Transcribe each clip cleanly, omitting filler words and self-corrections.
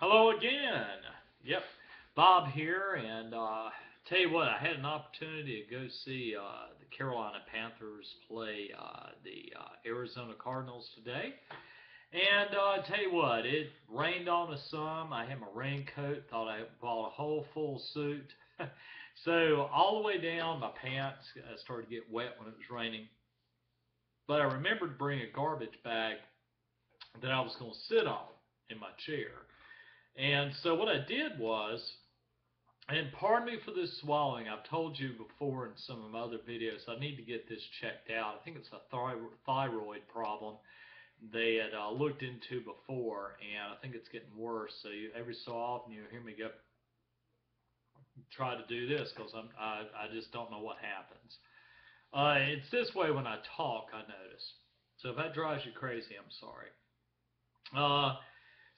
Hello again. Yep, Bob here, and tell you what, I had an opportunity to go see the Carolina Panthers play the Arizona Cardinals today. And tell you what, it rained on us some. I had my raincoat, thought I bought a whole full suit. So all the way down, my pants started to get wet when it was raining. But I remembered to bring a garbage bag that I was going to sit on in my chair. And so what I did was, and pardon me for this swallowing, I've told you before in some of my other videos, I need to get this checked out. I think it's a thyroid problem they had looked into before, and I think it's getting worse. So every so often you hear me go, try to do this because I just don't know what happens. It's this way when I talk, I notice. So if that drives you crazy, I'm sorry.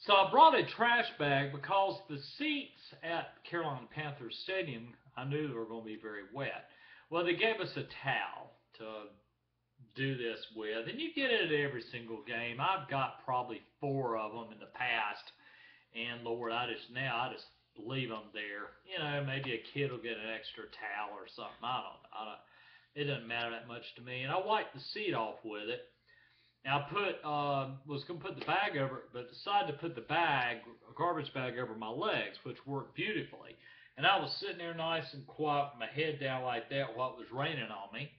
So I brought a trash bag because the seats at Carolina Panthers Stadium, I knew they were going to be very wet. Well, they gave us a towel to do this with, and you get it at every single game. I've got probably 4 of them in the past, and Lord, I just leave them there. You know, maybe a kid will get an extra towel or something. I don't. It doesn't matter that much to me, and I wipe the seat off with it. And was going to put the bag over it, but decided to put the garbage bag over my legs, which worked beautifully. And I was sitting there nice and quiet with my head down like that while it was raining on me.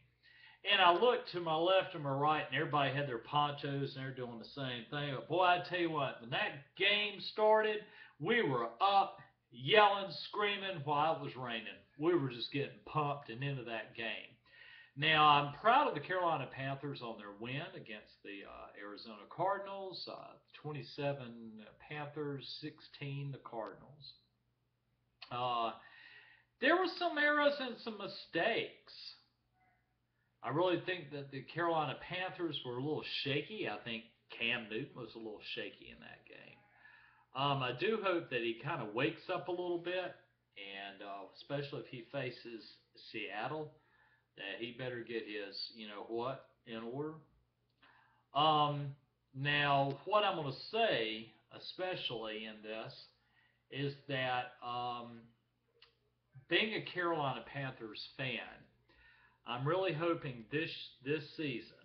And I looked to my left and my right, and everybody had their ponchos, and they're doing the same thing. But boy, I tell you what, when that game started, we were up, yelling, screaming while it was raining. We were just getting pumped and into that game. Now, I'm proud of the Carolina Panthers on their win against the Arizona Cardinals. 27 Panthers, 16 the Cardinals. There were some errors and some mistakes. I really think that the Carolina Panthers were a little shaky. I think Cam Newton was a little shaky in that game. I do hope that he kind of wakes up a little bit, and especially if he faces Seattle, that he better get his, in order. Now, what I'm going to say, especially in this, is that being a Carolina Panthers fan, I'm really hoping this season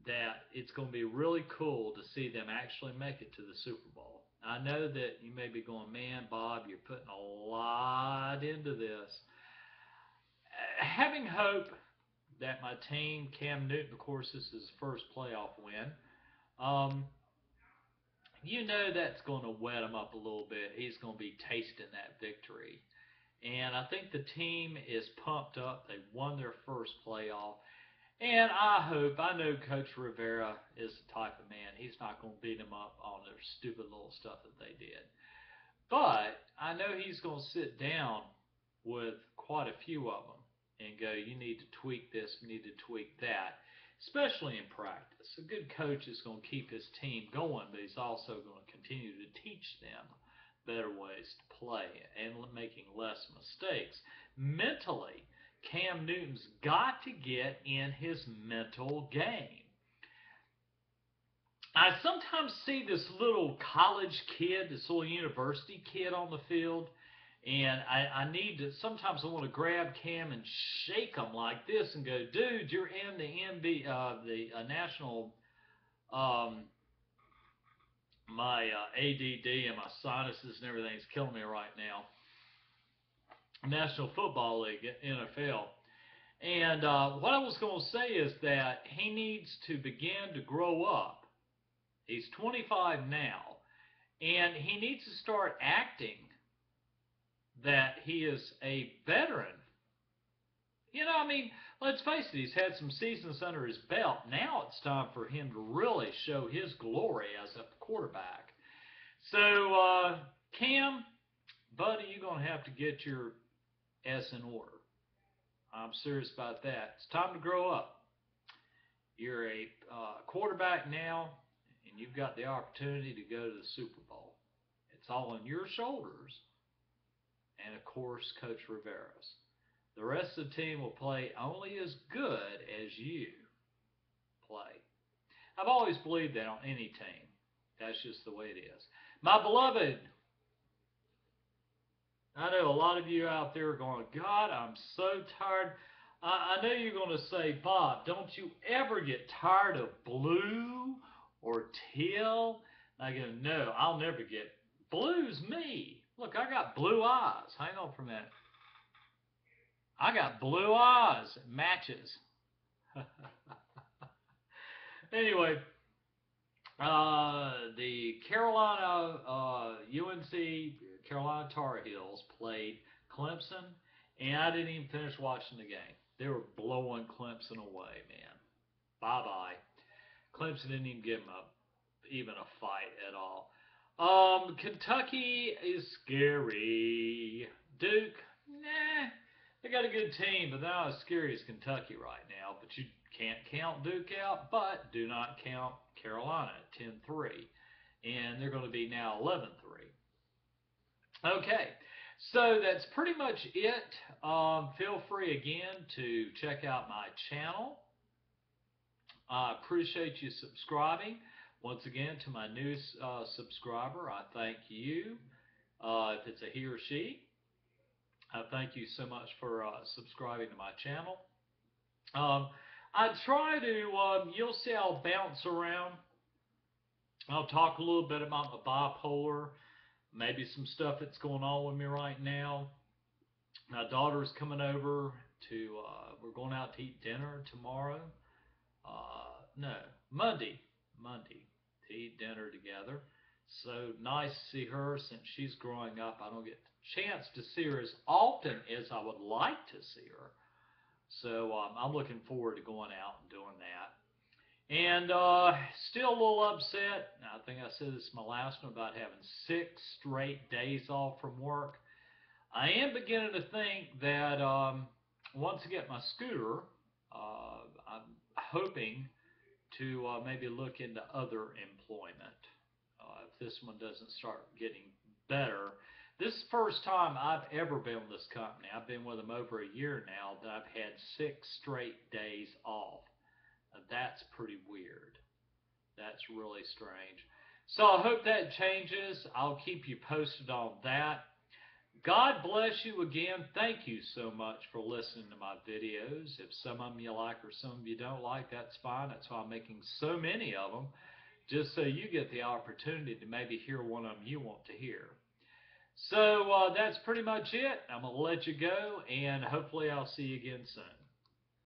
that it's going to be really cool to see them actually make it to the Super Bowl. I know that you may be going, man, Bob, you're putting a lot into this. Having hope that my team, Cam Newton, of course, this is his first playoff win. That's going to wet him up a little bit. He's going to be tasting that victory. And I think the team is pumped up. They won their first playoff. And I know Coach Rivera is the type of man, he's not going to beat them up on their stupid little stuff that they did. But I know he's going to sit down with quite a few of them and go, you need to tweak this, you need to tweak that, especially in practice. A good coach is going to keep his team going, but he's also going to continue to teach them better ways to play and making less mistakes. Mentally, Cam Newton's got to get in his mental game. I sometimes see this little college kid, this little university kid on the field, and I need to, sometimes I want to grab Cam and shake him like this and go, dude, you're in the national, my ADD and my sinuses and everything's killing me right now. National Football League, NFL. And what I was going to say is that he needs to begin to grow up. He's 25 now, and he needs to start acting that he is a veteran. Let's face it, he's had some seasons under his belt. Now it's time for him to really show his glory as a quarterback. So, Cam, buddy, you're going to have to get your S in order. I'm serious about that. It's time to grow up. You're a quarterback now, and you've got the opportunity to go to the Super Bowl. It's all on your shoulders, and of course, Coach Rivera's. The rest of the team will play only as good as you play. I've always believed that on any team. That's just the way it is. My beloved I know a lot of you out there are going, God, I'm so tired. I know you're going to say, Bob, don't you ever get tired of blue or teal? I go, no, I'll never get blue's me. Look, I got blue eyes. Hang on for a minute. I got blue eyes. It matches. Anyway, the Carolina UNC Carolina Tar Heels played Clemson, and I didn't even finish watching the game. They were blowing Clemson away, man. Bye bye. Clemson didn't even give them even a fight at all. Kentucky is scary. Duke, nah, they got a good team, but they're not as scary as Kentucky right now. But you can't count Duke out, but do not count Carolina at 10-3. And they're going to be now 11-3. Okay, so that's pretty much it. Feel free again to check out my channel. I appreciate you subscribing. Once again, to my new subscriber, I thank you. If it's a he or she, I thank you so much for subscribing to my channel. I try to, you'll see I'll bounce around. I'll talk a little bit about the bipolar, maybe some stuff that's going on with me right now. My daughter's coming over to, we're going out to eat dinner tomorrow. No, Monday to eat dinner together. So nice to see her since she's growing up. I don't get a chance to see her as often as I would like to see her. So I'm looking forward to going out and doing that. And still a little upset. I think I said this is my last one about having 6 straight days off from work. I am beginning to think that once I get my scooter, I'm hoping to maybe look into other employment if this one doesn't start getting better. This is the first time I've ever been with this company. I've been with them over a year now that I've had 6 straight days off. That's pretty weird. That's really strange. So I hope that changes. I'll keep you posted on that. God bless you again. Thank you so much for listening to my videos. If some of them you like or some of you don't like, that's fine. That's why I'm making so many of them, just so you get the opportunity to maybe hear one of them you want to hear. So that's pretty much it. I'm going to let you go, and hopefully I'll see you again soon.